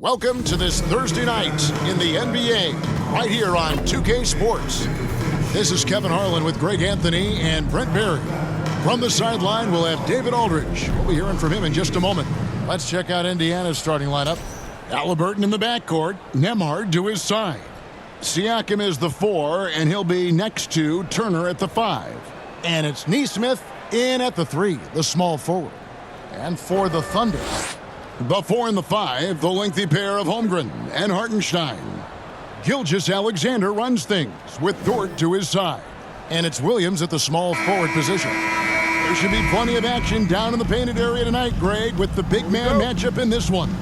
Welcome to this Thursday night in the NBA, right here on 2K Sports. This is Kevin Harlan with Greg Anthony and Brent Barry. From the sideline, we'll have David Aldridge. We'll be hearing from him in just a moment. Let's check out Indiana's starting lineup. Halliburton in the backcourt, Nembhard to his side. Siakam is the 4, and he'll be next to Turner at the 5. And it's Nesmith in at the 3, the small forward. And for the Thunder, the 4 and the 5, the lengthy pair of Holmgren and Hartenstein. Gilgeous-Alexander runs things with Dort to his side. And it's Williams at the small forward position. There should be plenty of action down in the painted area tonight, Greg, with the big man matchup in this one.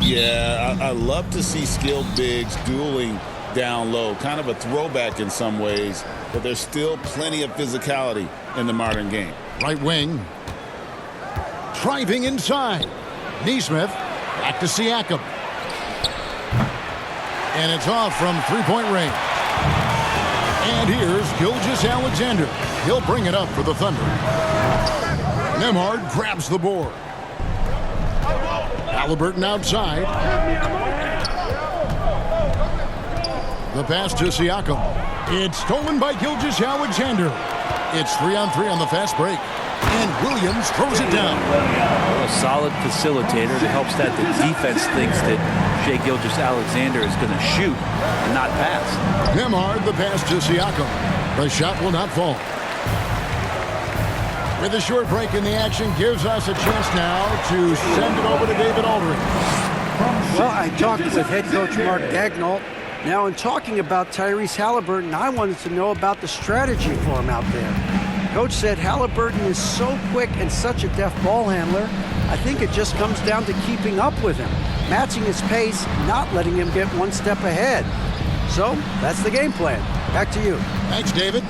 Yeah, I love to see skilled bigs dueling down low. Kind of a throwback in some ways, but there's still plenty of physicality in the modern game. Right wing. Driving inside. Nesmith, back to Siakam. And it's off from three-point range. And here's Gilgeous-Alexander. He'll bring it up for the Thunder. Nembhard grabs the board. Halliburton outside. The pass to Siakam. It's stolen by Gilgeous-Alexander. It's 3-on-3 on the fast break. And Williams throws it down. A solid facilitator that helps that the defense thinks that Shai Gilgeous-Alexander is going to shoot and not pass. Nembhard, the pass to Siakam. The shot will not fall. With a short break in the action, gives us a chance now to send it over to David Aldridge. Well, I talked with head coach Mark Daigneault. Now, in talking about Tyrese Halliburton, I wanted to know about the strategy for him out there. Coach said Halliburton is so quick and such a deft ball handler, I think it just comes down to keeping up with him, matching his pace, not letting him get one step ahead. So, that's the game plan. Back to you. Thanks, David.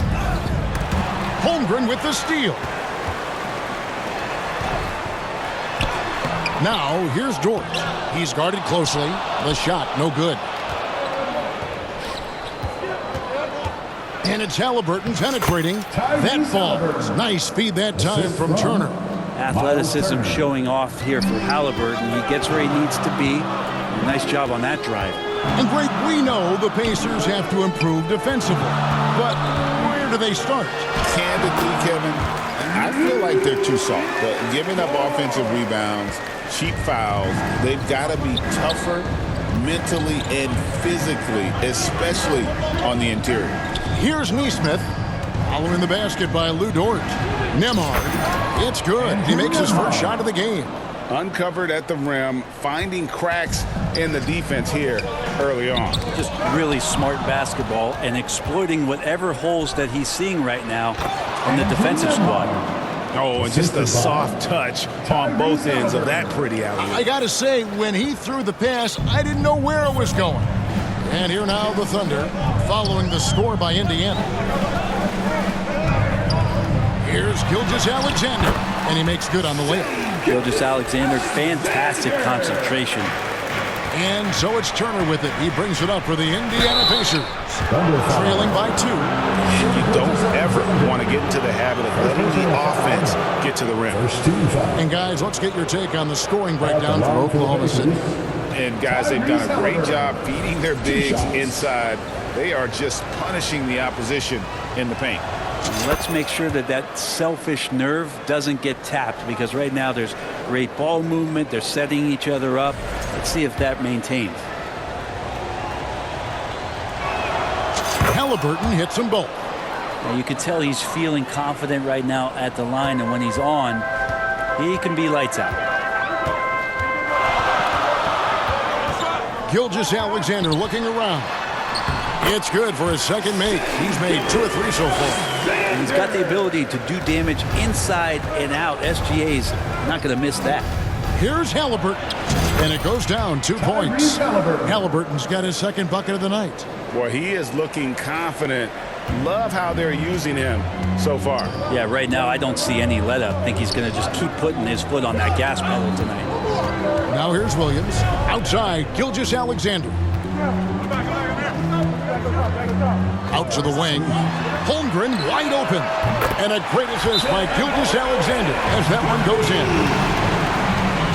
Holmgren with the steal. Now, here's Dort. He's guarded closely. The shot, no good. And it's Halliburton penetrating. That falls. Nice feed that time from Turner. Athleticism showing off here for Halliburton. He gets where he needs to be. Nice job on that drive. And Greg, we know the Pacers have to improve defensively. But where do they start? Candidly, Kevin, I feel like they're too soft. Giving up offensive rebounds, cheap fouls, they've got to be tougher mentally and physically, especially on the interior. Here's Nesmith, following the basket by Lu Dort. Nembhard, it's good. He makes his first shot of the game. Uncovered at the rim, finding cracks in the defense here early on. Just really smart basketball and exploiting whatever holes that he's seeing right now in the defensive squad. Oh, and just a soft touch on both ends of that pretty alley. I got to say, when he threw the pass, I didn't know where it was going. And here now the Thunder, following the score by Indiana. Here's Gilgeous-Alexander, and he makes good on the layup. Gilgeous-Alexander, fantastic concentration. And so it's Turner with it. He brings it up for the Indiana Pacers. Trailing by 2. You don't ever want to get into the habit of letting the offense get to the rim. And guys, let's get your take on the scoring breakdown for Oklahoma City. And guys, they've done a great job feeding their bigs inside. They are just punishing the opposition in the paint. Let's make sure that that selfish nerve doesn't get tapped, because right now there's great ball movement. They're setting each other up. Let's see if that maintains. Halliburton hits them both. Now you can tell he's feeling confident right now at the line, and when he's on, he can be lights out. Gilgeous-Alexander looking around. It's good for his second make. He's made 2 or 3 so far. And he's got the ability to do damage inside and out. SGA's not going to miss that. Here's Halliburton. And it goes down 2 points. Halliburton's got his second bucket of the night. Boy, he is looking confident. Love how they're using him so far. Yeah, right now I don't see any let up. I think he's going to just keep putting his foot on that gas pedal tonight. Now here's Williams. Outside, Gilgeous-Alexander. Out to the wing. Holmgren wide open. And a great assist by Gilgeous-Alexander as that one goes in.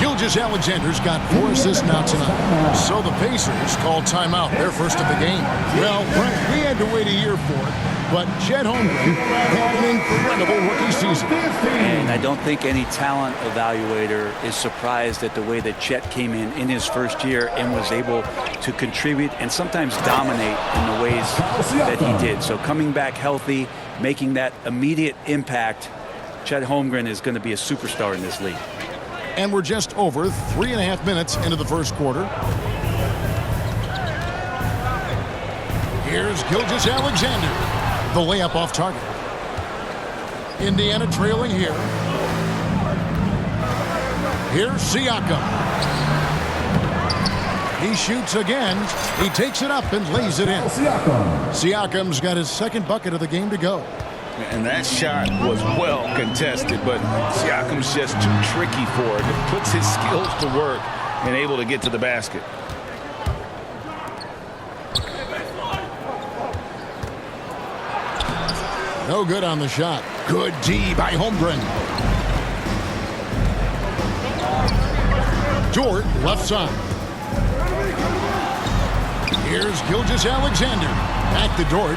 Gilgeous-Alexander's got 4 assists now tonight. So the Pacers call timeout, their first of the game. Well, Brent, we had to wait a year for it, but Chet Holmgren had an incredible rookie season. And I don't think any talent evaluator is surprised at the way that Chet came in his first year and was able to contribute and sometimes dominate in the ways that he did. So coming back healthy, making that immediate impact, Chet Holmgren is going to be a superstar in this league. And we're just over 3.5 minutes into the first quarter. Here's Gilgeous-Alexander. The layup off target. Indiana trailing here. Here's Siakam. He shoots again. He takes it up and lays it in. Siakam's got his second bucket of the game to go. And that shot was well contested, but Siakam's just too tricky for it. It puts his skills to work and able to get to the basket. No good on the shot. Good D by Holmgren. Dort, left side. Here's Gilgeous-Alexander. Back to Dort.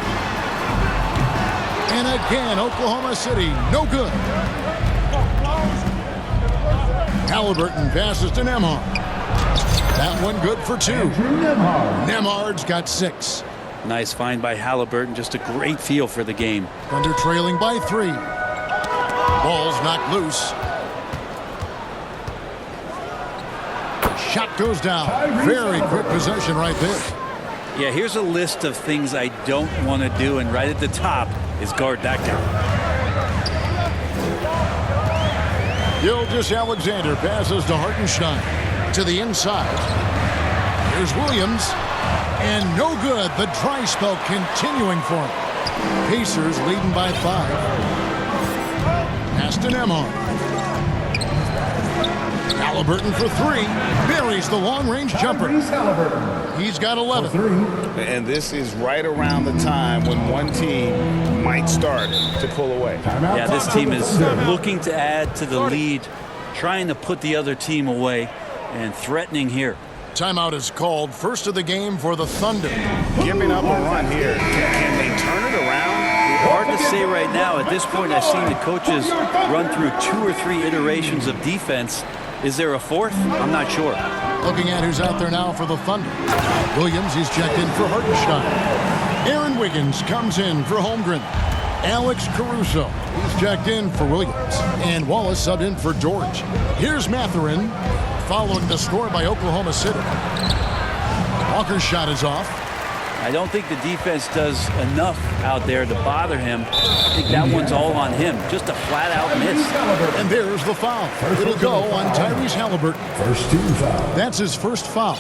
And again, Oklahoma City, no good. Halliburton passes to Nembhard. That one good for 2. Nembhard's got 6. Nice find by Halliburton. Just a great feel for the game. Thunder trailing by 3. Ball's knocked loose. Shot goes down. Very quick possession right there. Yeah, here's a list of things I don't want to do, and right at the top is guard that guy. Gilgeous-Alexander passes to Hartenstein. To the inside. Here's Williams. And no good. The dry spell continuing for him. Pacers leading by 5. Pass to Nembhard. Halliburton for 3. Buries the long-range jumper. He's got 11. And this is right around the time when one team might start to pull away. Yeah, this team is looking to add to the lead, trying to put the other team away, and threatening here. Timeout is called. First of the game for the Thunder. Giving up a run here. Can they turn it around? Hard to say right now. At this point, I've seen the coaches run through 2 or 3 iterations of defense. Is there a 4th? I'm not sure. Looking at who's out there now for the Thunder. Williams, he's checked in for Hartenstein. Aaron Wiggins comes in for Holmgren. Alex Caruso, he's checked in for Williams. And Wallace subbed in for George. Here's Mathurin, following the score by Oklahoma City. Walker's shot is off. I don't think the defense does enough out there to bother him. I think that one's all on him. Just a flat-out miss. And there's the foul. It'll go on Tyrese Halliburton. First team foul. That's his first foul.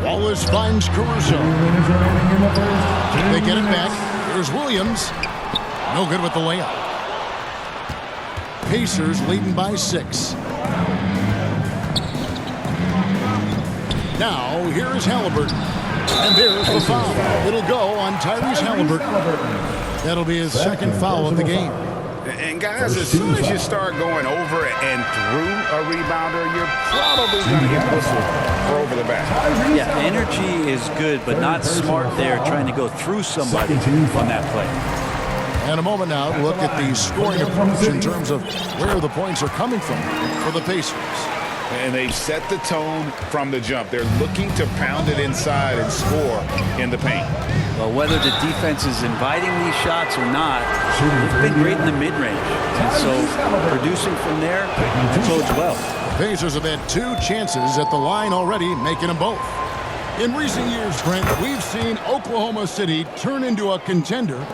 Wallace finds Caruso. They get it back. There's Williams. No good with the layup. Pacers leading by 6. Now, here is Halliburton. And there's the foul. It'll go on Tyrese Halliburton. That'll be his second foul of the game. And guys, as soon as you start going over and through a rebounder, you're probably going to get whistled for over the back. Yeah, energy is good, but not smart there trying to go through somebody on that play. And a moment now to look at the scoring approach in terms of where the points are coming from for the Pacers. And they've set the tone from the jump. They're looking to pound it inside and score in the paint. Well, whether the defense is inviting these shots or not, they've been great in the mid-range. And so producing from there, that bodes well. The Pacers have had 2 chances at the line already, making them both. In recent years, Trent, we've seen Oklahoma City turn into a contender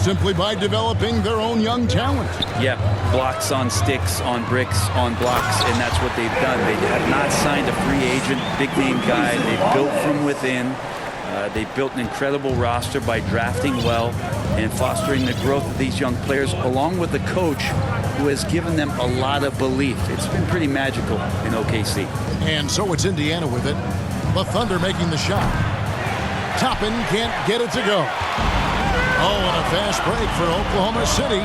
simply by developing their own young talent. Yep, blocks on sticks, on bricks, on blocks, and that's what they've done. They have not signed a free agent, big-name guy. They've built from within. They've built an incredible roster by drafting well and fostering the growth of these young players, along with a coach who has given them a lot of belief. It's been pretty magical in OKC. And so it's Indiana with it. The Thunder making the shot. Toppin can't get it to go. Oh, and a fast break for Oklahoma City.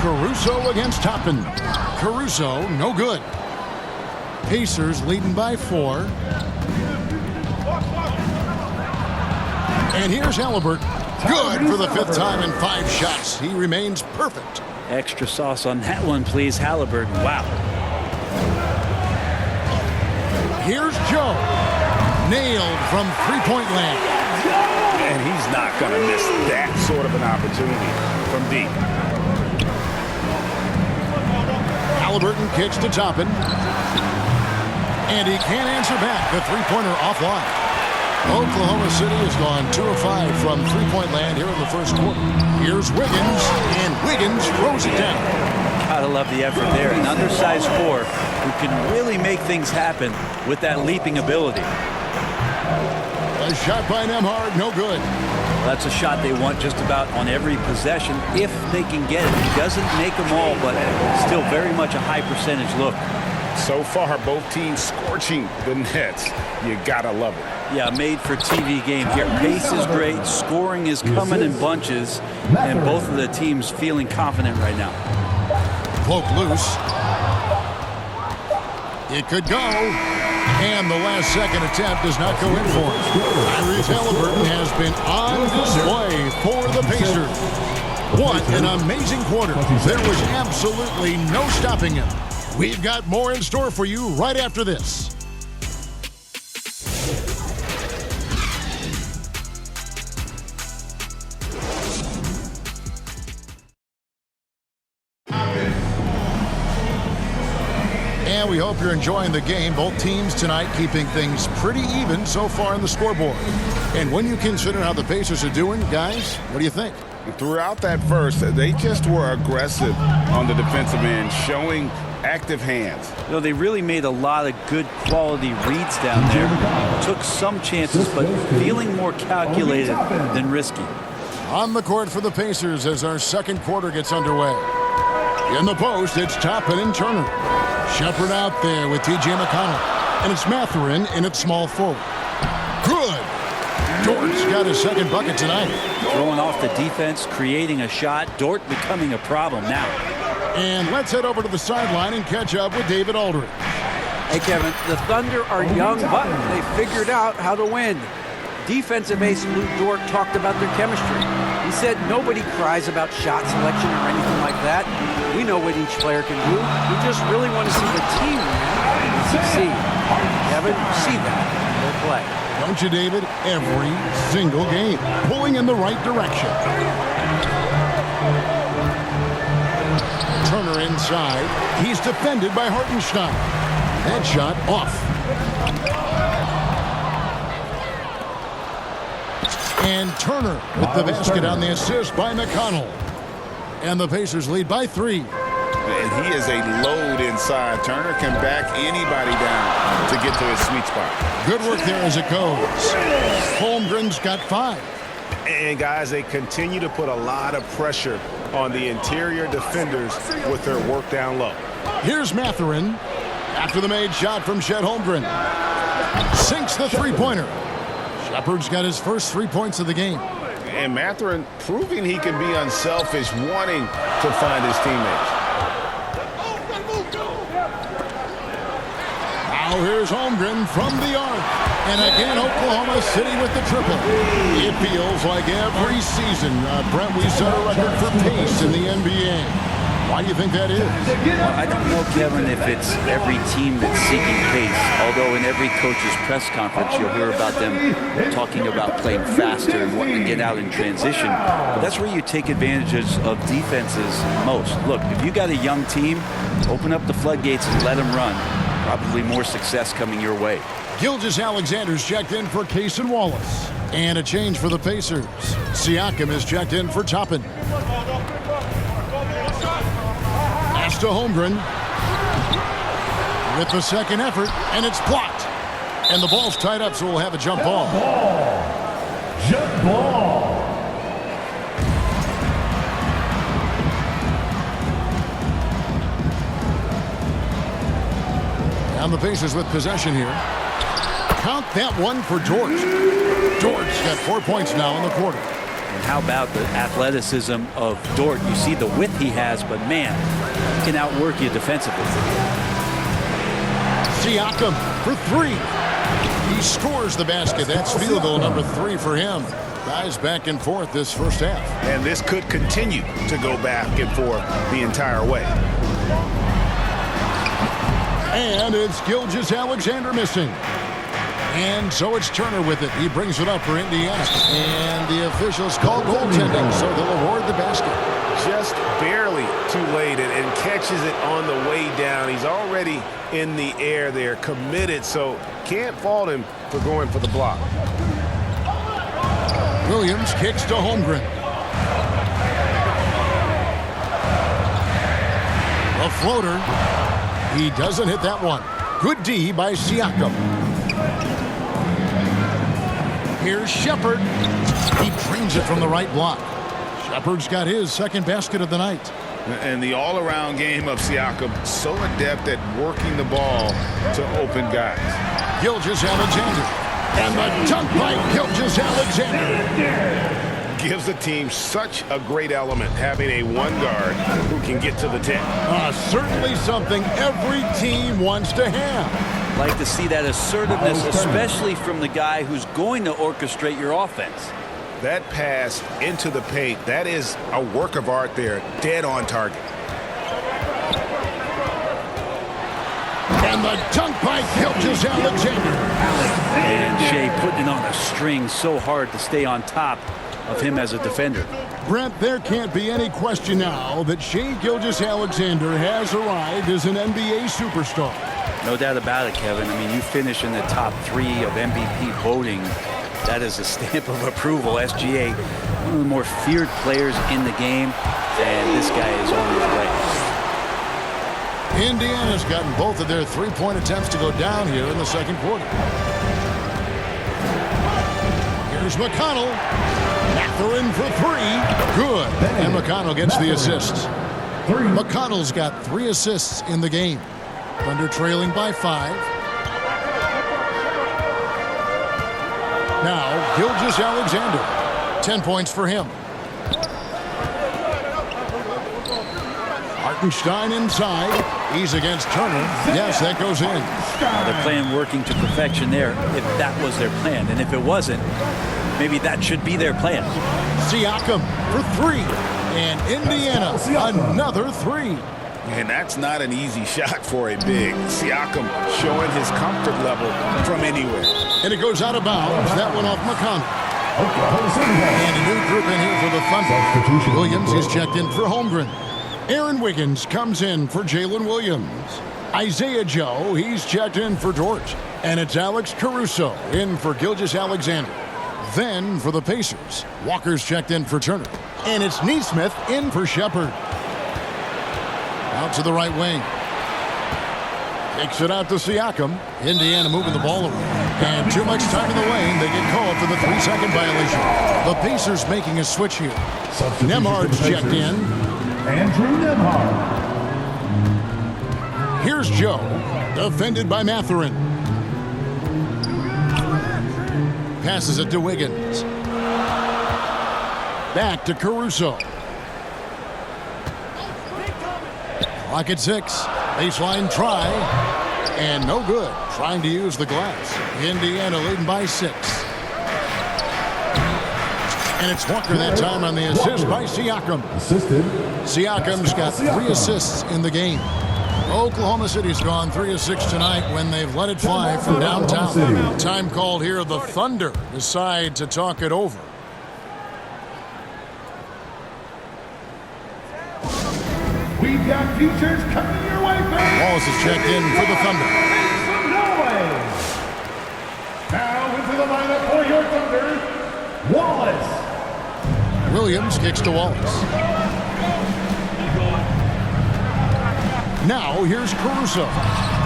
Caruso against Toppin. Caruso, no good. Pacers leading by 4. And here's Halliburton. Good for the 5th time in 5 shots. He remains perfect. Extra sauce on that one, please, Halliburton. Wow. Here's Joe. Nailed from three-point land. And he's not going to miss that sort of an opportunity from deep. Halliburton kicks to Toppin. And he can't answer back. The three-pointer offline. Oklahoma City has gone 2 of 5 from three-point land here in the first quarter. Here's Wiggins, and Wiggins throws it down. Gotta love the effort there. An undersized 4 who can really make things happen with that leaping ability. A shot by Nembhard, no good. That's a shot they want just about on every possession if they can get it. He doesn't make them all, but still very much a high percentage look. So far, both teams scorching the Nets. You gotta love it. Yeah, made for TV game here. Pace is great, scoring is coming in bunches, and both of the teams feeling confident right now. Cloak loose. It could go. And the last second attempt does not go in for him. Tyrese Halliburton has been on display for the Pacers. What an amazing quarter. There was absolutely no stopping him. We've got more in store for you right after this. And we hope you're enjoying the game. Both teams tonight keeping things pretty even so far in the scoreboard. And when you consider how the Pacers are doing, guys, what do you think? Throughout that first, they just were aggressive on the defensive end, showing active hands. You know, they really made a lot of good quality reads down there. Took some chances, but feeling more calculated than risky. On the court for the Pacers as our second quarter gets underway. In the post, it's Toppin and Turner. Shepherd out there with T.J. McConnell. And it's Mathurin in at small forward. Good. Dort's got his second bucket tonight. Throwing off the defense, creating a shot. Dort becoming a problem now. And let's head over to the sideline and catch up with David Aldridge. Hey, Kevin, the Thunder are young, but they figured out how to win. Defensive ace Lou Dort talked about their chemistry. He said nobody cries about shot selection or anything like that. We know what each player can do. We just really want to see the team succeed. Kevin, see that in their play. Don't you, David? Every single game. Pulling in the right direction. Turner inside. He's defended by Hartenstein. That shot off. And Turner with the basket on the assist by McConnell. And the Pacers lead by 3. And he is a load inside. Turner can back anybody down to get to his sweet spot. Good work there as it goes. Holmgren's got 5. And guys, they continue to put a lot of pressure on the interior defenders with their work down low. Here's Mathurin after the made shot from Chet Holmgren. Sinks the three-pointer. Shepherd's got his first 3 points of the game. And Mathurin proving he can be unselfish, wanting to find his teammates. Now here's Holmgren from the arc. And again, Oklahoma City with the triple. It feels like every season, Brent, we set a record for pace in the NBA. Why do you think that is? Well, I don't know, Kevin, if it's every team that's seeking pace. Although in every coach's press conference, you'll hear about them talking about playing faster and wanting to get out in transition. But that's where you take advantages of defenses most. Look, if you got a young team, open up the floodgates and let them run. Probably more success coming your way. Gilgeous-Alexander's checked in for Cason Wallace. And a change for the Pacers. Siakam is checked in for Toppin. Pass to Holmgren. With the second effort, and it's blocked. And the ball's tied up, so we'll have a jump ball. Jump ball. And the Pacers with possession here. Count that one for George. George got 4 points now in the quarter. And how about the athleticism of Dort? You see the width he has, but man, he can outwork you defensively. Siakam for three. He scores the basket. That's field goal number 3 for him. Guys back and forth this first half. And this could continue to go back and forth the entire way. And it's Gilgeous-Alexander missing. And so it's Turner with it. He brings it up for Indiana. And the officials call goaltending, so they'll award the basket. Just barely too late and catches it on the way down. He's already in the air there, committed, so can't fault him for going for the block. Williams kicks to Holmgren. A floater. He doesn't hit that one. Good D by Siakam. Here's Shepard. He drains it from the right block. Shepard's got his second basket of the night. And the all-around game of Siakam, so adept at working the ball to open guys. Gilgeous-Alexander. And the dunk by Gilgeous-Alexander. Gives the team such a great element, having a one guard who can get to the 10. Certainly something every team wants to have. Like to see that assertiveness, especially from the guy who's going to orchestrate your offense. That pass into the paint, that is a work of art there, dead on target. And the dunk by Gilgeous-Alexander. And Shea putting it on a string, so hard to stay on top of him as a defender. Brent, there can't be any question now that Shea Gilgeous-Alexander has arrived as an NBA superstar. No doubt about it, Kevin. I mean, you finish in the top 3 of MVP voting. That is a stamp of approval. SGA, one of the more feared players in the game, and this guy is on his way. Indiana's gotten both of their three-point attempts to go down here in the second quarter. Here's McConnell. Mathurin for 3. Good. And McConnell gets the assist. McConnell's got 3 assists in the game. Thunder trailing by 5. Now, Gilgeous-Alexander. 10 points for him. Hartenstein inside. He's against Turner. Yes, that goes in. They're playing working to perfection there, if that was their plan. And if it wasn't, maybe that should be their plan. Siakam for 3. And Indiana, another 3. And that's not an easy shot for a big. Siakam showing his comfort level from anywhere. And it goes out of bounds. That one off McConnell. And a new group in here for the Thunder. Williams is checked in for Holmgren. Aaron Wiggins comes in for Jalen Williams. Isaiah Joe, he's checked in for Dort. And it's Alex Caruso in for Gilgeous-Alexander. Then for the Pacers, Walker's checked in for Turner. And it's Neesmith in for Shepard. Out to the right wing. Takes it out to Siakam. Indiana moving the ball around. And too much time in the lane. They get called for the 3-second violation. The Pacers making a switch here. Nembhard's checked in. Andrew Nembhard. Here's Joe. Defended by Mathurin. Passes it to Wiggins. Back to Caruso. Clock at 6. Baseline try. And no good. Trying to use the glass. Indiana leading by 6. And it's Walker that time on the assist by Siakam. Assisted. Siakam's got 3 assists in the game. Oklahoma City's gone 3 of 6 tonight when they've let it fly from downtown. Time called here. The Thunder decide to talk it over. We've got features coming your way, fans. Wallace is checked in for the Thunder. Now into the lineup for your Thunder, Wallace. Williams kicks to Wallace. Now here's Caruso.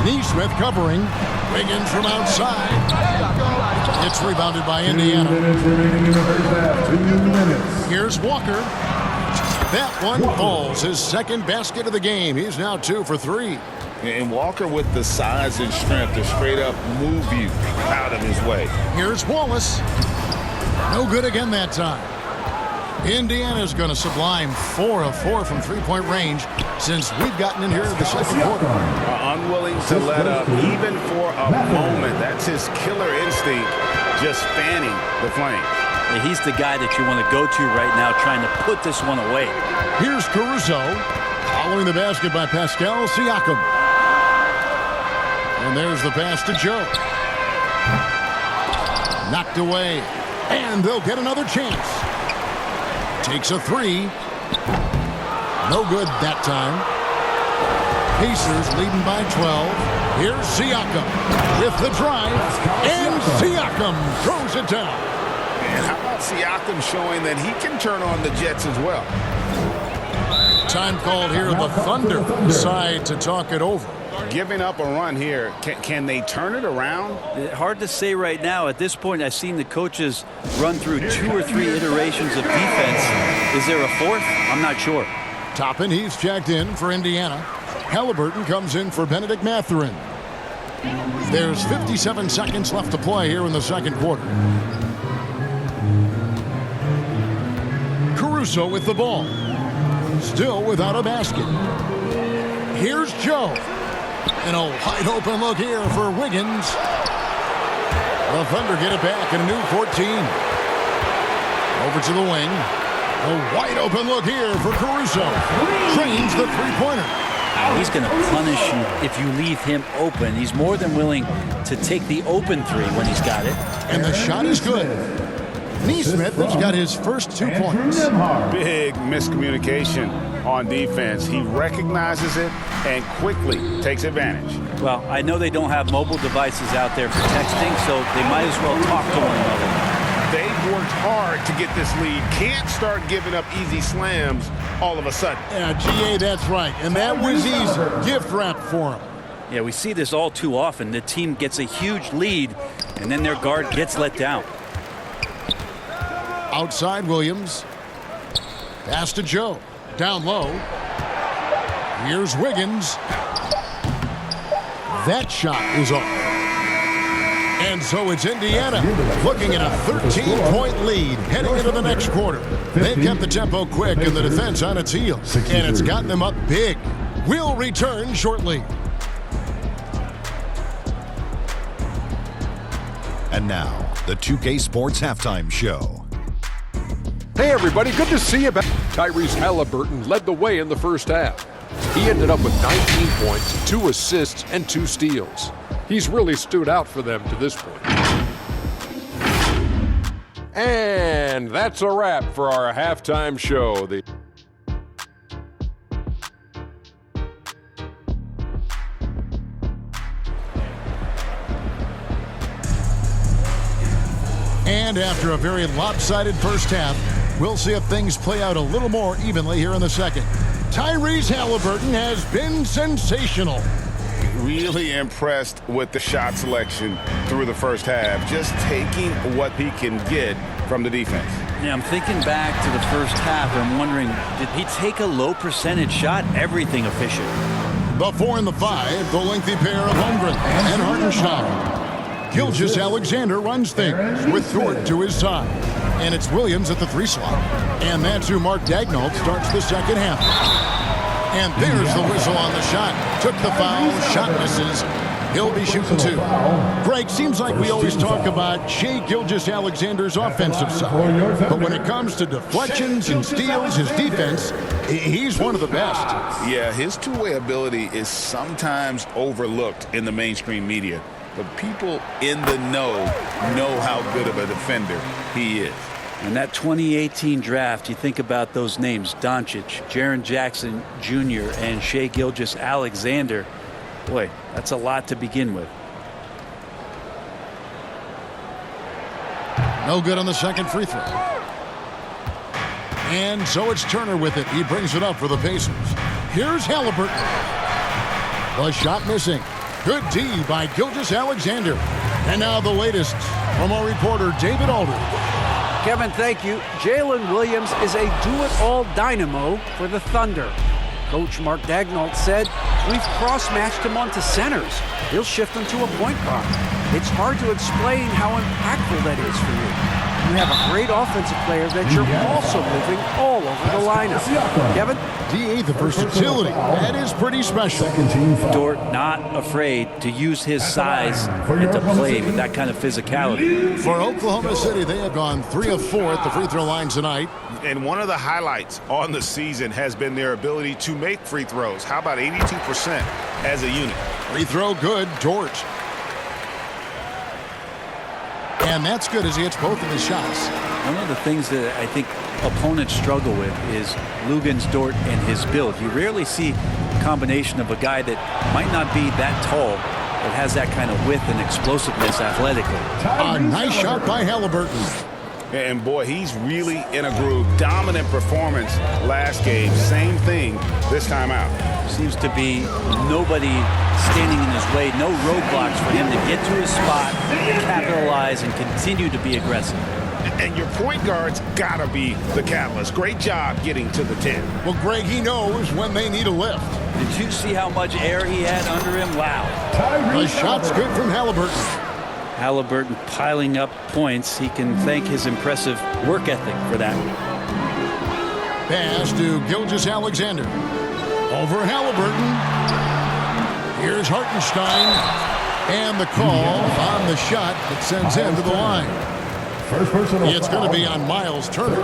Neesmith covering. Wiggins from outside. It's rebounded by Indiana. 2 minutes remaining in the first half. 2 minutes. Here's Walker. That one falls. His second basket of the game. He's now 2 for 3. And Walker with the size and strength to straight up move you out of his way. Here's Wallace. No good again that time. Indiana's going to sublime 4 of 4 from three-point range since we've gotten in here to the second quarter. Unwilling to let up even for a moment. That's his killer instinct, just fanning the flame. Yeah, he's the guy that you want to go to right now trying to put this one away. Here's Caruso. Following the basket by Pascal Siakam. And there's the pass to Joe. Knocked away. And they'll get another chance. Takes a three. No good that time. Pacers leading by 12. Here's Siakam with the drive. And Siakam throws it down. And how about Siakam showing that he can turn on the Jets as well? Time called here. The Thunder decide to talk it over. Giving up a run here. Can they turn it around? Hard to say right now. At this point, I've seen the coaches run through 2 or 3 iterations of defense. Is there a fourth? I'm not sure. Toppin, he's checked in for Indiana. Halliburton comes in for Benedict Mathurin. There's 57 seconds left to play here in the second quarter. Caruso with the ball. Still without a basket. Here's Joe. And a wide open look here for Wiggins. The Thunder get it back in a new 14. Over to the wing. A wide open look here for Caruso. Trains the three-pointer. He's going to punish you if you leave him open. He's more than willing to take the open three when he's got it. And the shot is good. Nesmith has got his first 2 points. Big miscommunication on defense. He recognizes it and quickly takes advantage. Well, I know they don't have mobile devices out there for texting, so they might as well talk to one another. They've worked hard to get this lead. Can't start giving up easy slams all of a sudden. Yeah, GA, that's right. And that was easy. Gift wrap for him. Yeah, we see this all too often. The team gets a huge lead, and then their guard gets let down. Outside Williams. Pass to Joe. Down low. Here's Wiggins. That shot is off. And so it's Indiana looking at a 13-point lead heading into the next quarter. They've kept the tempo quick and the defense on its heels. And it's gotten them up big. We'll return shortly. And now, the 2K Sports Halftime Show. Hey everybody, good to see you back. Tyrese Halliburton led the way in the first half. He ended up with 19 points, 2 assists, and 2 steals. He's really stood out for them to this point. And that's a wrap for our halftime show. And after a very lopsided first half, we'll see if things play out a little more evenly here in the second. Tyrese Halliburton has been sensational. Really impressed with the shot selection through the first half. Just taking what he can get from the defense. Yeah, I'm thinking back to the first half. I'm wondering, did he take a low percentage shot? Everything efficient. The 4 and the 5, the lengthy pair of Holmgren and Hartenstein. Gilgeous-Alexander runs things with Thornton to his side. And it's Williams at the 3 slot. And that's who Mark Daigneault starts the second half. And there's the whistle on the shot. Took the foul, shot misses. He'll be shooting 2. Greg, seems like we always talk about Shai Gilgeous-Alexander's offensive side. But when it comes to deflections and steals, his defense, he's one of the best. Yeah, his two-way ability is sometimes overlooked in the mainstream media. But people in the know how good of a defender he is. In that 2018 draft, you think about those names, Doncic, Jaren Jackson Jr., and Shai Gilgeous-Alexander. Boy, that's a lot to begin with. No good on the second free throw. And so it's Turner with it. He brings it up for the Pacers. Here's Halliburton. The shot missing. Good D by Gilgeous-Alexander. And now the latest from our reporter, David Aldridge. Kevin, thank you. Jalen Williams is a do-it-all dynamo for the Thunder. Coach Mark Daigneault said We've cross-matched him onto centers. He'll shift them to a point guard. It's hard to explain how impactful that is for you. You have a great offensive player that you're also moving all over the lineup. Kevin? D8, the versatility. That is pretty special. Dort not afraid to use his size and to play with that kind of physicality. For Oklahoma City, they have gone 3 of 4 at the free throw line tonight. And one of the highlights on the season has been their ability to make free throws. How about 82% as a unit? Free throw good, Dort. And that's good as he hits both of his shots. One of the things that I think opponents struggle with is Luguentz Dort and his build. You rarely see a combination of a guy that might not be that tall but has that kind of width and explosiveness athletically. A nice shot by Halliburton. And boy, he's really in a groove. Dominant performance last game. Same thing this time out. Seems to be nobody standing in his way, no roadblocks for him to get to his spot, capitalize, and continue to be aggressive. And your point guard's gotta be the catalyst. Great job getting to the 10. Well, Greg, he knows when they need a lift. Did you see how much air he had under him? Wow. The shot's good from Halliburton. Halliburton piling up points. He can thank his impressive work ethic for that. Pass to Gilgeous-Alexander. Over Halliburton. Here's Hartenstein. And the call on the shot that sends him to the line. It's going to be on Miles Turner.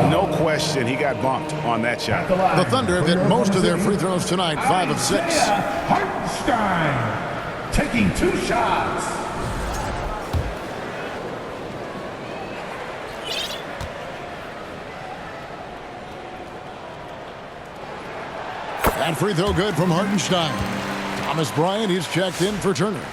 No question, he got bumped on that shot. The Thunder have hit most of their free throws tonight, 5 of 6. Hartenstein taking 2 shots. That free throw good from Hartenstein. Thomas Bryant, he's checked in for Turner.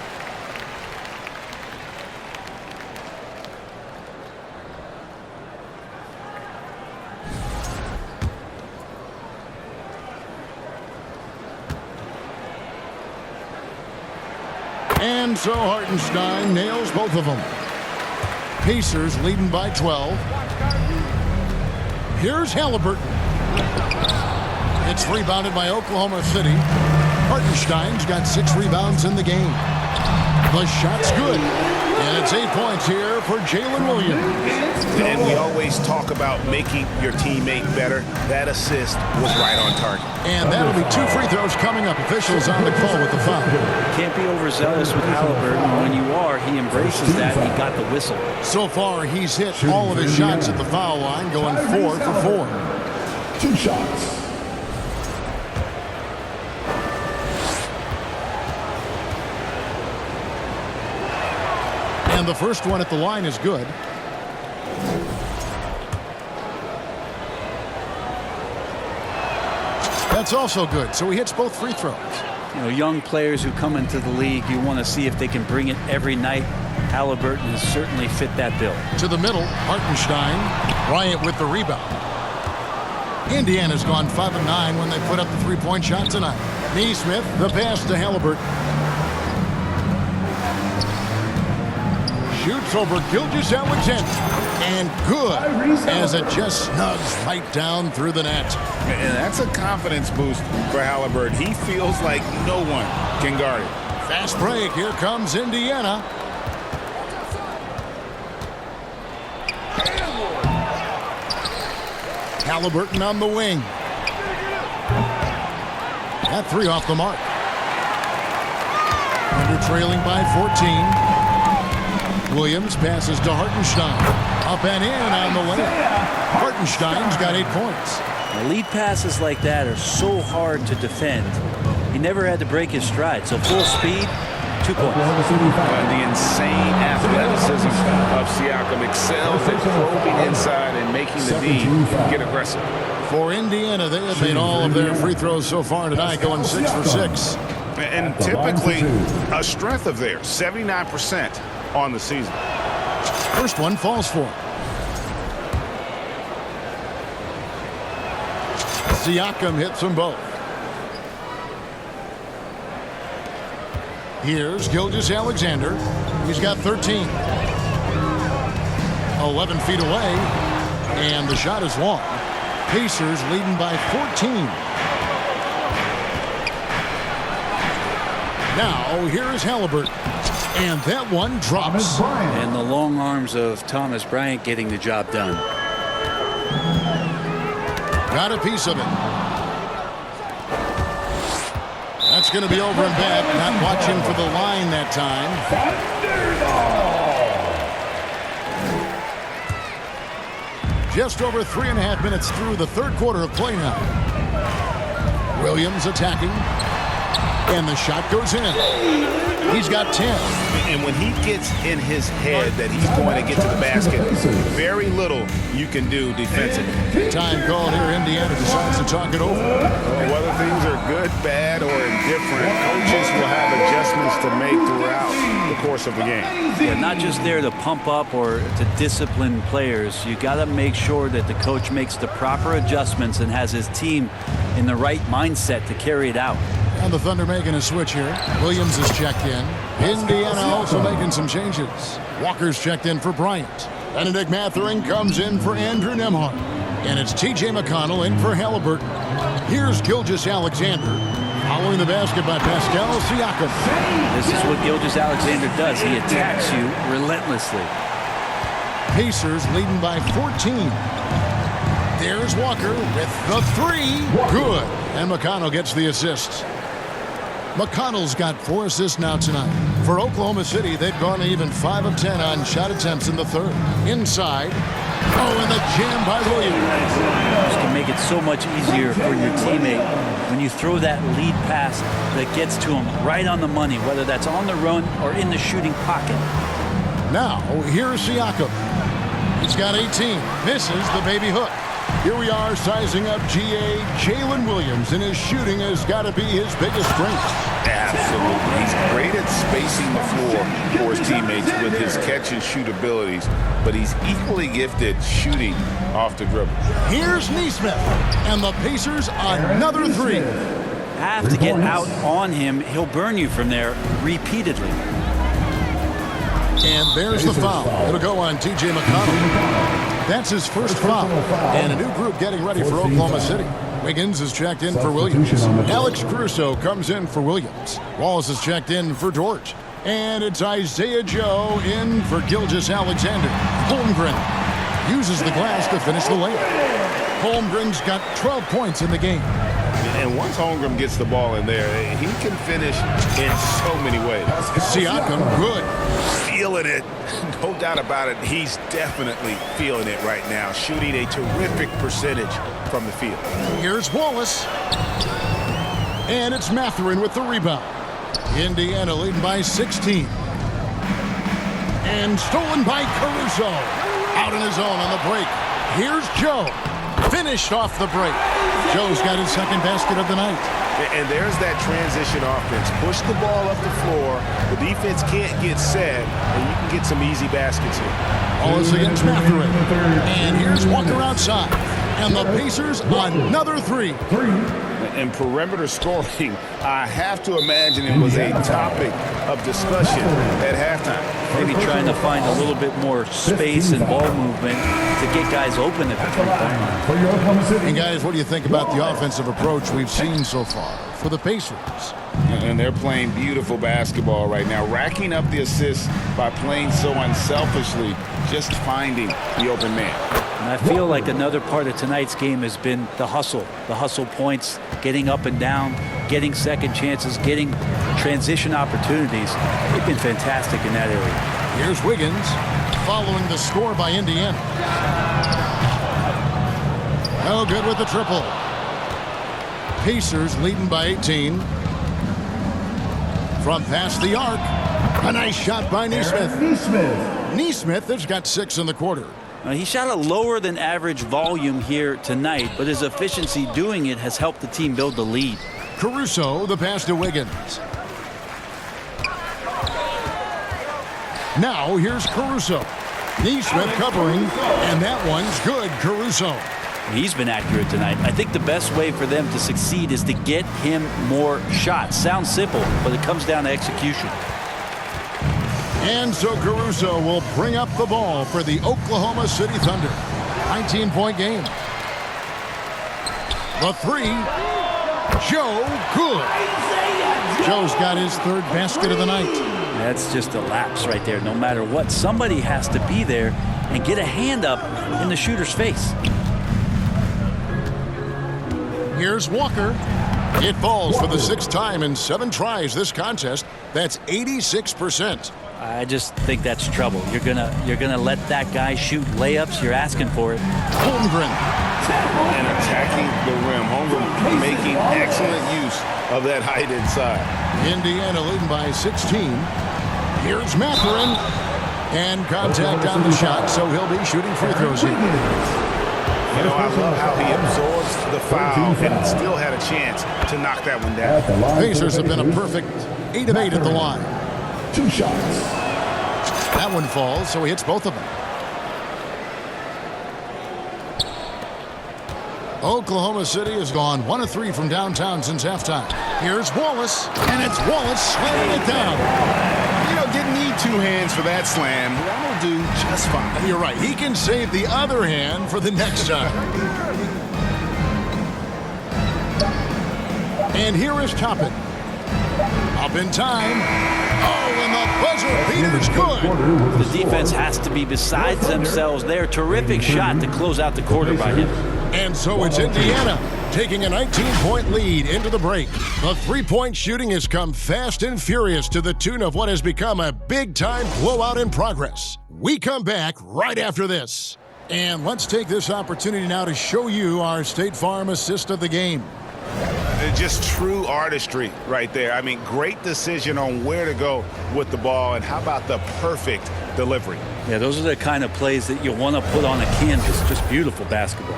And so Hartenstein nails both of them. Pacers leading by 12. Here's Halliburton. It's rebounded by Oklahoma City. Hartenstein's got 6 rebounds in the game. The shot's good. And it's 8 points here for Jalen Williams. And we always talk about making your teammate better. That assist was right on target. And that'll be 2 free throws coming up. Officials on the call with the foul. Can't be overzealous with Halliburton. When you are, he embraces that. He got the whistle. So far, he's hit all of his shots at the foul line, going 4 for 4. 2 shots. And the first one at the line is good. That's also good. So he hits both free throws. You know, young players who come into the league, you want to see if they can bring it every night. Halliburton has certainly fit that bill. To the middle, Hartenstein. Bryant with the rebound. Indiana's gone 5 of 9 when they put up the 3-point shot tonight. Neesmith, the pass to Halliburton. Shoots over Gilgeous-Alexander. And good as it just snugs right down through the net. And that's a confidence boost for Halliburton. He feels like no one can guard it. Fast break. Here comes Indiana. Halliburton on the wing. That 3 off the mark. Thunder trailing by 14. Williams passes to Hartenstein. Up and in on the lane. Hartenstein's got 8 points. Now, lead passes like that are so hard to defend. He never had to break his stride. So full speed, 2 points. The insane athleticism of Siakam excels at probing inside and making the D get aggressive. For Indiana, they have made all of their free throws so far tonight, going 6 for 6. And typically a strength of theirs, 79% on the season. First one falls for him. Siakam hits them both. Here's Gilgeous-Alexander. He's got 13. 11 feet away. And the shot is long. Pacers leading by 14. Now, here's Halliburton. And that one drops. And the long arms of Thomas Bryant getting the job done. Got a piece of it. That's going to be over and back. Not watching for the line that time. Just over 3.5 minutes through the third quarter of play now. Williams attacking. And the shot goes in. He's got 10. And when he gets in his head that he's going to get to the basket, very little you can do defensively. Time called here. Indiana decides to talk it over. Whether things are good, bad, or indifferent, coaches will have adjustments to make throughout the course of the game. Yeah, not just there to pump up or to discipline players. You got to make sure that the coach makes the proper adjustments and has his team in the right mindset to carry it out. And the Thunder making a switch here. Williams is checked in. Indiana also making some changes. Walker's checked in for Bryant. Benedict Mathurin comes in for Andrew Nembhard. And it's T.J. McConnell in for Halliburton. Here's Gilgeous-Alexander. Following the basket by Pascal Siakam. This is what Gilgeous-Alexander does. He attacks you relentlessly. Pacers leading by 14. There's Walker with the three. Good. And McConnell gets the assist. McConnell's got 4 assists now tonight. For Oklahoma City, they've gone even 5 of 10 on shot attempts in the third. Inside. Oh, and the jam by Williams. This can make it so much easier for your teammate when you throw that lead pass that gets to him right on the money, whether that's on the run or in the shooting pocket. Now, here's Siakam. He's got 18. Misses the baby hook. Here we are sizing up G.A. Jalen Williams, and his shooting has got to be his biggest strength. Absolutely. He's great at spacing the floor for his teammates with his catch-and-shoot abilities, but he's equally gifted shooting off the dribble. Here's Nesmith, and the Pacers another three. Have to get out on him. He'll burn you from there repeatedly. And there's the foul. It'll go on T.J. McConnell. That's his first foul. And a new group getting ready for Oklahoma City. Wiggins is checked in for Williams. Alex Caruso comes in for Williams. Wallace is checked in for George. And it's Isaiah Joe in for Gilgeous-Alexander. Holmgren uses the glass to finish the layup. Holmgren's got 12 points in the game. And once Holmgren gets the ball in there, he can finish in so many ways. Siakam, good. Feeling it. No doubt about it. He's definitely feeling it right now. Shooting a terrific percentage from the field. Here's Wallace. And it's Mathurin with the rebound. Indiana leading by 16. And stolen by Caruso. Out on his own on the break. Here's Joe. Finished off the break. Joe's got his second basket of the night. And there's that transition offense. Push the ball up the floor. The defense can't get set, and you can get some easy baskets here. Wallace against Mathurin. And here's Walker outside. And the Pacers another three. And perimeter scoring, I have to imagine it was a topic of discussion at halftime. Maybe trying to find a little bit more space and ball movement to get guys open at the three-point line. And guys, what do you think about the offensive approach we've seen so far for the Pacers? And they're playing beautiful basketball right now, racking up the assists by playing so unselfishly, just finding the open man. And I feel like another part of tonight's game has been the hustle points, getting up and down, getting second chances, getting transition opportunities. They've been fantastic in that area. Here's Wiggins following the score by Indiana. No good with the triple. Pacers leading by 18. From past the arc, a nice shot by Nesmith. Nesmith has got 6 in the quarter. He shot a lower than average volume here tonight, but his efficiency doing it has helped the team build the lead. Caruso, the pass to Wiggins. Now here's Caruso. Nesmith covering, and that one's good. Caruso. He's been accurate tonight. I think the best way for them to succeed is to get him more shots. Sounds simple, but it comes down to execution. And so Caruso will bring up the ball for the Oklahoma City Thunder. 19-point game. The three. Joe, good. Joe's got his third basket of the night. That's just a lapse right there. No matter what, somebody has to be there and get a hand up in the shooter's face. Here's Walker. It falls for the 6th time in 7 tries this contest. That's 86%. I just think that's trouble. You're gonna let that guy shoot layups. You're asking for it. Holmgren. And attacking the rim. Holmgren making excellent use of that height inside. Indiana leading by 16. Here's Mathurin. And contact on the shot, so he'll be shooting free throws here. You know, I love how he absorbs the foul and still had a chance to knock that one down. Pacers have been a perfect 8 of 8 at the line. 2 shots. That one falls, so he hits both of them. Oklahoma City has gone 1 of 3 from downtown since halftime. Here's Wallace, and it's Wallace slamming it down. You know, didn't need 2 hands for that slam. That'll do just fine. You're right. He can save the other hand for the next time. And here is Toppin. Up in time. Oh, and the buzzer beater's good. The defense has to be beside themselves there. Terrific shot to close out the quarter by him. And so it's Indiana taking a 19-point lead into the break. The three-point shooting has come fast and furious to the tune of what has become a big-time blowout in progress. We come back right after this. And let's take this opportunity now to show you our State Farm assist of the game. Just true artistry right there. I mean, great decision on where to go with the ball, and how about the perfect delivery? Yeah, those are the kind of plays that you want to put on a canvas. Just beautiful basketball.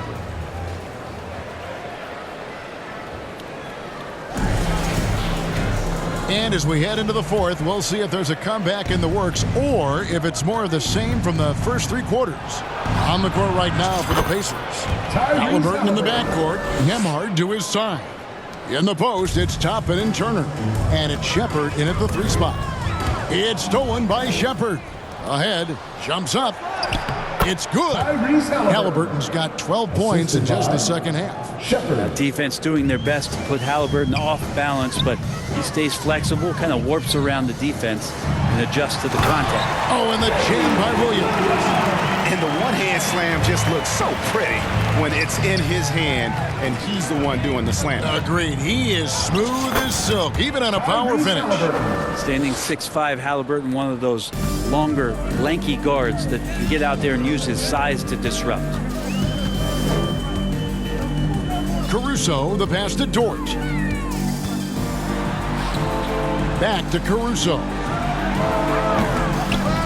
And as we head into the 4th, we'll see if there's a comeback in the works or if it's more of the same from the first 3 quarters. On the court right now for the Pacers. Halliburton in the backcourt. Nembhard to his side. In the post, it's Toppin and Turner. And it's Shepherd in at the 3 spot. It's stolen by Shepherd. Ahead, jumps up. It's good. Halliburton's got 12 points in just the second half. Defense doing their best to put Halliburton off balance, but he stays flexible, kind of warps around the defense and adjusts to the contact. Oh, and the chain by Williams. And the one-hand slam just looks so pretty when it's in his hand and he's the one doing the slam. Agreed. He is smooth as silk, even on a power finish. Standing 6'5", Halliburton, one of those longer, lanky guards that can get out there and use his size to disrupt. Caruso, the pass to Dort. Back to Caruso.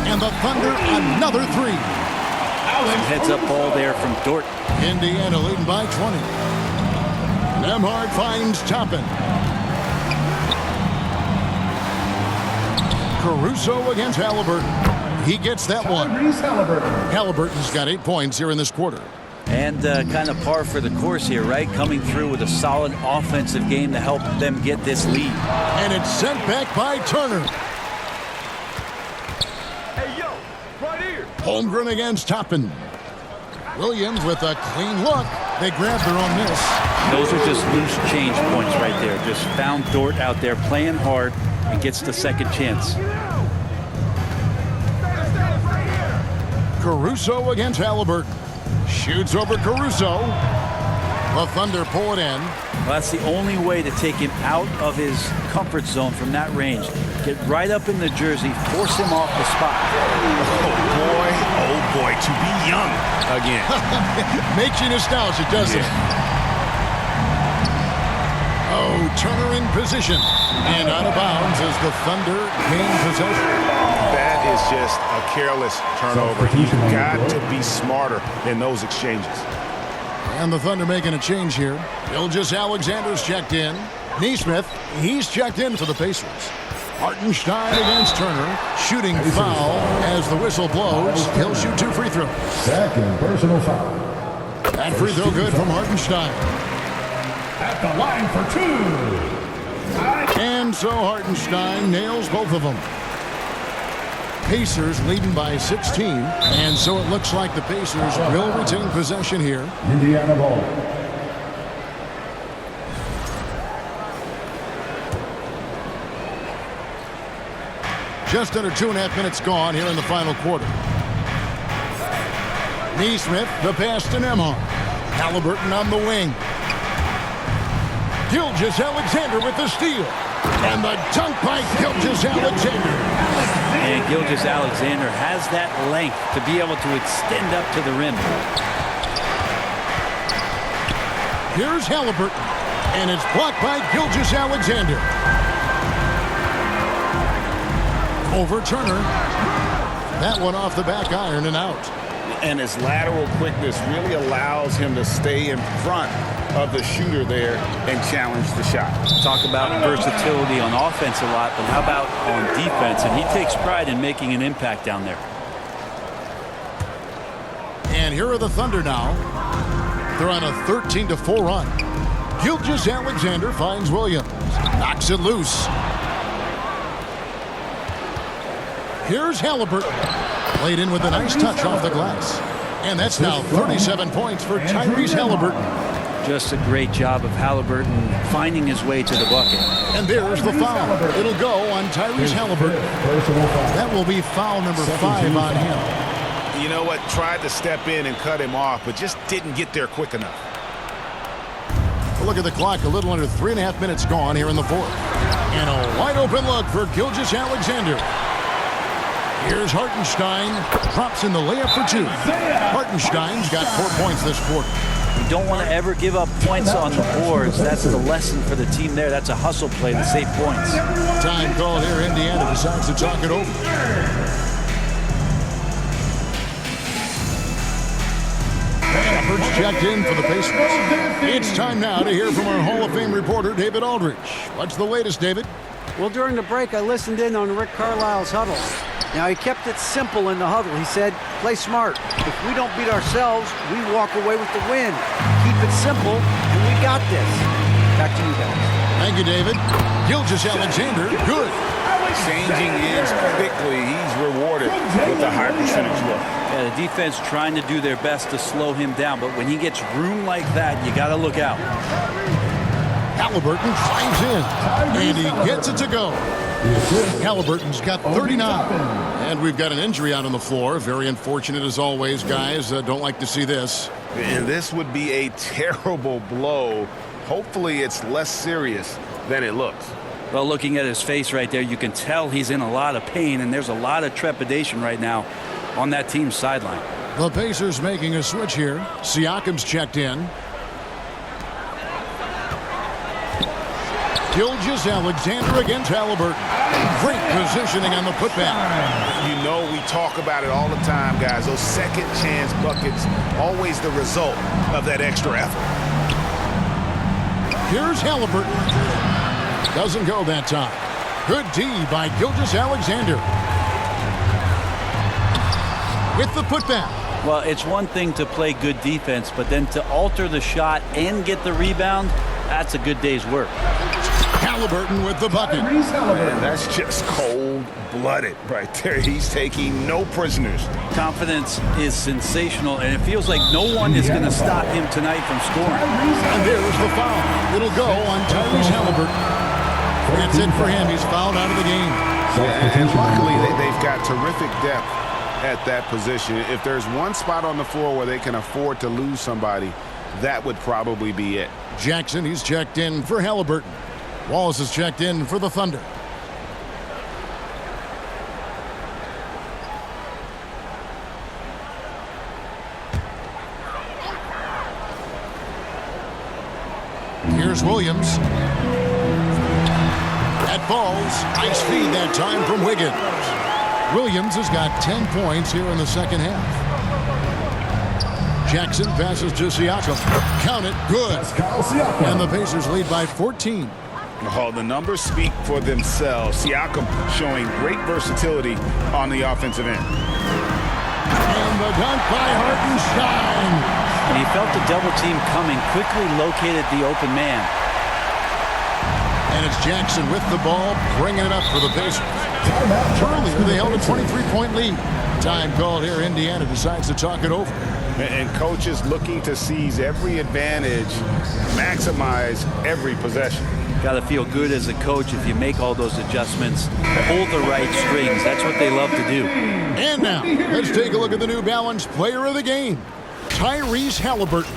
And the Thunder, another 3. Some heads-up ball there from Dort. Indiana leading by 20. Nembhard finds Toppin. Caruso against Halliburton. He gets that one. Halliburton's got 8 points here in this quarter. And kind of par for the course here, right? Coming through with a solid offensive game to help them get this lead. And it's sent back by Turner. Hey, yo, right here. Holmgren against Toppin. Williams with a clean look. They grab their own miss. Those are just loose change points right there. Just found Dort out there playing hard and gets the second chance. Caruso against Halliburton. Shoots over Caruso. The Thunder pull it in. Well, that's the only way to take him out of his comfort zone from that range. Get right up in the jersey, force him off the spot. Oh boy, to be young again. Makes you nostalgic, doesn't it? Oh, Turner in position. And out of bounds as the Thunder gain possession. That is just a careless turnover. You've got to be smarter in those exchanges. And the Thunder making a change here. Gilgeous-Alexander's checked in. Nesmith, he's checked in for the Pacers. Hartenstein against Turner. Shooting foul as the whistle blows. He'll shoot 2 free throws. Second personal foul. That free throw good from Hartenstein. At the line for 2. And so Hartenstein nails both of them. Pacers leading by 16, and so it looks like the Pacers will retain possession here. Indiana ball. Just under 2.5 minutes gone here in the final quarter. Neesmith, the pass to Nembhard. Halliburton on the wing. Gilgeous-Alexander with the steal. And the dunk by Gilgeous-Alexander. And Gilgeous-Alexander has that length to be able to extend up to the rim. Here's Halliburton. And it's blocked by Gilgeous-Alexander. Over Turner. That one off the back iron and out. And his lateral quickness really allows him to stay in front of the shooter there and challenge the shot. Talk about versatility on offense a lot, but how about on defense? And he takes pride in making an impact down there. And here are the Thunder now. They're on a 13-4 run. Gilgeous-Alexander finds Williams. Knocks it loose. Here's Halliburton. Played in with a nice touch off the glass. And that's now 37 points for Tyrese Halliburton. Just a great job of Halliburton finding his way to the bucket. And there's the foul. It'll go on Tyrese Halliburton. That will be foul number 5 on him. You know what? Tried to step in and cut him off, but just didn't get there quick enough. Look at the clock. A little under 3.5 minutes gone here in the fourth. And a wide open look for Gilgeous-Alexander. Here's Hartenstein. Drops in the layup for 2. Hartenstein's got 4 points this quarter. You don't want to ever give up points on the boards. That's the lesson for the team there. That's a hustle play to save points. Time call here. Indiana decides to talk it over. Albert's checked in for the Pacers. It's time now to hear from our Hall of Fame reporter, David Aldridge. What's the latest, David? Well, during the break, I listened in on Rick Carlisle's huddle. Now, he kept it simple in the huddle. He said, play smart. If we don't beat ourselves, we walk away with the win. Keep it simple, and we got this. Back to you guys. Thank you, David. Gilgeous-Alexander, good. Changing ends quickly. He's rewarded with a high percentage look. Yeah, the defense trying to do their best to slow him down, but when he gets room like that, you got to look out. Halliburton finds in, and he gets it to go. Halliburton's got 39. And we've got an injury out on the floor. Very unfortunate as always, guys. Don't like to see this. And this would be a terrible blow. Hopefully it's less serious than it looks. Well, looking at his face right there, you can tell he's in a lot of pain, and there's a lot of trepidation right now on that team's sideline. The Pacers making a switch here. Siakam's checked in. Gilgeous-Alexander against Halliburton. Great positioning on the putback. You know we talk about it all the time, guys. Those second chance buckets, always the result of that extra effort. Here's Halliburton. Doesn't go that time. Good D by Gilgeous-Alexander. With the putback. Well, it's one thing to play good defense, but then to alter the shot and get the rebound, that's a good day's work. Halliburton with the bucket. Man, that's just cold-blooded right there. He's taking no prisoners. Confidence is sensational, and it feels like no one is going to stop him tonight from scoring. And there's the foul. It'll go on Tyrese Halliburton. That's it for him. He's fouled out of the game. And luckily, they've got terrific depth at that position. If there's one spot on the floor where they can afford to lose somebody, that would probably be it. Jackson, he's checked in for Halliburton. Wallace is checked in for the Thunder. Here's Williams. That falls. Nice feed that time from Wiggins. Williams has got 10 points here in the second half. Jackson passes to Siakam. Count it. Good. And the Pacers lead by 14. Oh, the numbers speak for themselves. Siakam showing great versatility on the offensive end. And the dunk by Hartenstein. And he felt the double team coming, quickly located the open man. And it's Jackson with the ball, bringing it up for the Pacers. Earlier, they held a 23-point lead. Time called here. Indiana decides to talk it over. And coaches looking to seize every advantage, maximize every possession. Got to feel good as a coach if you make all those adjustments, pull the right strings. That's what they love to do. And now, let's take a look at the New Balance player of the game, Tyrese Haliburton.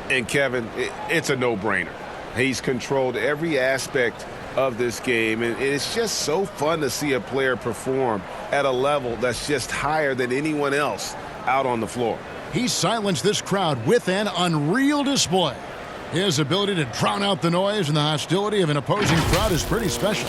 And Kevin, it's a no-brainer. He's controlled every aspect of this game, and it's just so fun to see a player perform at a level that's just higher than anyone else out on the floor. He silenced this crowd with an unreal display. His ability to drown out the noise and the hostility of an opposing crowd is pretty special.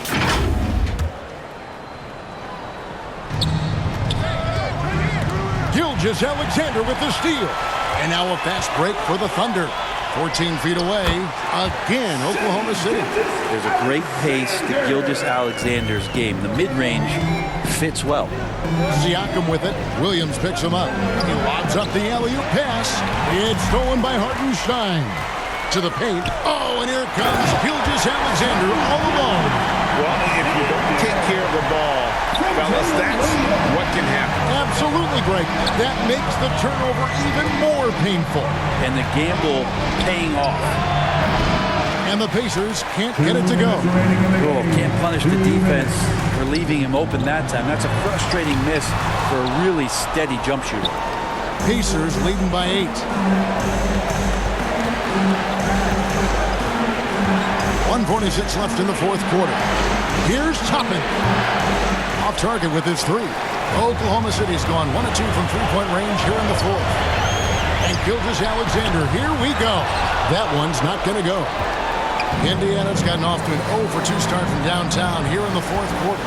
Gilgeous-Alexander with the steal. And now a fast break for the Thunder. 14 feet away, again, Oklahoma City. There's a great pace to Gilgeous-Alexander's game. The mid-range fits well. Siakam with it. Williams picks him up. He lobs up the alley-oop pass. It's stolen by Hartenstein. To the paint. Oh, and here comes Gilgeous-Alexander all alone. Well, if you don't take care of the ball, fellas, that's what can happen. Absolutely, Greg. That makes the turnover even more painful. And the gamble paying off. And the Pacers can't get it to go. Oh, can't punish the defense for leaving him open that time. That's a frustrating miss for a really steady jump shooter. Pacers leading by 8. 1:46 left in the fourth quarter. Here's Toppin. Off target with his 3. Oklahoma City's gone 1 of 2 from three-point range here in the fourth. And Gilgeous-Alexander, here we go. That one's not going to go. Indiana's gotten off to an 0 for 2 start from downtown here in the fourth quarter.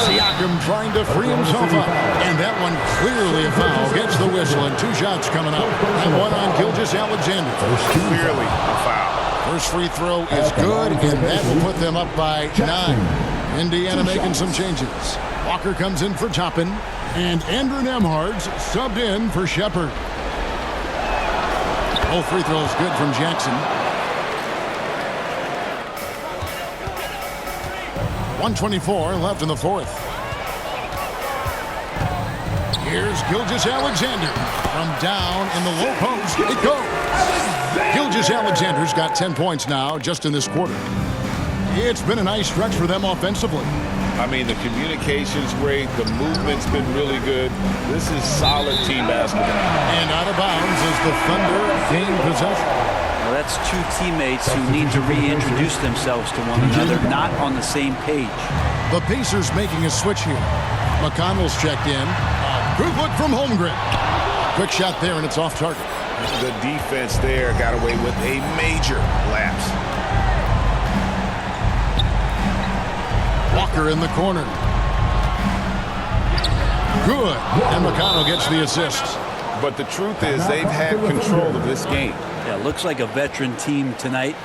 Siakam trying to free himself up. And that one clearly a foul. Gets the whistle and 2 shots coming up. And one on Gilgeous-Alexander. Clearly a foul. First free throw is good, and that will put them up by 9. Indiana making some changes. Walker comes in for Toppin, and Andrew Nembhard's subbed in for Shepherd. Both free throws good from Jackson. 1:24 left in the fourth. Here's Gilgeous-Alexander from down in the low post. It goes. Gilgeous-Alexander's got 10 points now just in this quarter. It's been a nice stretch for them offensively. I mean, the communication's great. The movement's been really good. This is solid team basketball. And out of bounds as the Thunder gain possession. Well, that's 2 teammates who need to reintroduce themselves to one another, not on the same page. The Pacers making a switch here. McConnell's checked in. Good look from Holmgren. Quick shot there, and it's off target. The defense there got away with a major lapse. Walker in the corner. Good. And McConnell gets the assist. But the truth is they've had control of this game. Yeah, looks like a veteran team tonight,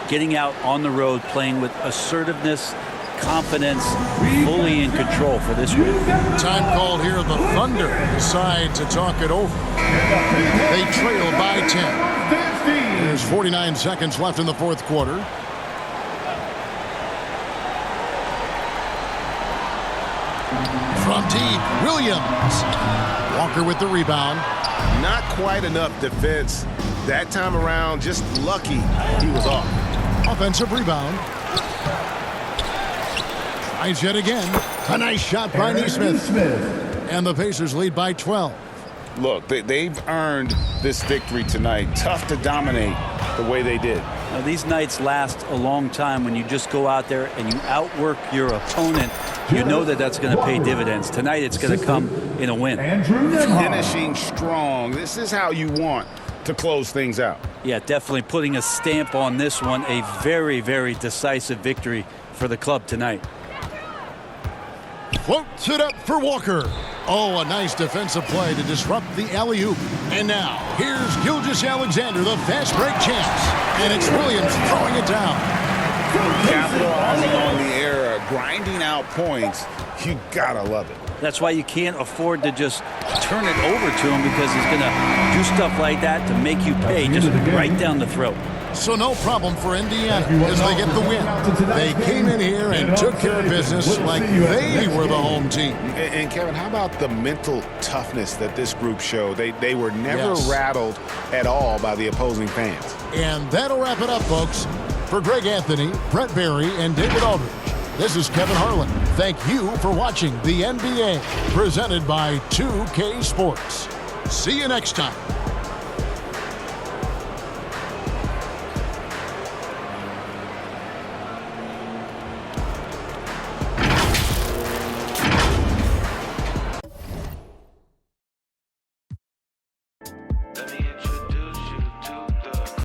getting out on the road, playing with assertiveness, confidence, fully in control for this win. Time called here. The Thunder decide to talk it over. They trail by 10. There's 49 seconds left in the fourth quarter. From deep, Williams. Walker with the rebound. Not quite enough defense. That time around, just lucky he was off. Offensive rebound. Tries yet again. A nice shot by Nesmith. And the Pacers lead by 12. Look, they've earned this victory tonight. Tough to dominate the way they did. Now, these nights last a long time when you just go out there and you outwork your opponent. You know that that's going to pay dividends. Tonight it's going to come in a win. Finishing strong. This is how you want to close things out. Yeah, definitely putting a stamp on this one. A very, very decisive victory for the club tonight. Floats it up for Walker. Oh, a nice defensive play to disrupt the alley-oop. And now, here's Gilgeous-Alexander, the fast break chance. And it's Williams throwing it down. Capitalizing on the era, grinding out points. You gotta love it. That's why you can't afford to just turn it over to him, because he's going to do stuff like that to make you pay just right down the throat. So no problem for Indiana as they get the win. They came in here and took care of business like they were the home team. And Kevin, how about the mental toughness that this group showed? They were never rattled at all by the opposing fans. And that'll wrap it up, folks. For Greg Anthony, Brent Barry, and David Aldridge, this is Kevin Harlan. Thank you for watching the NBA, presented by 2K Sports. See you next time.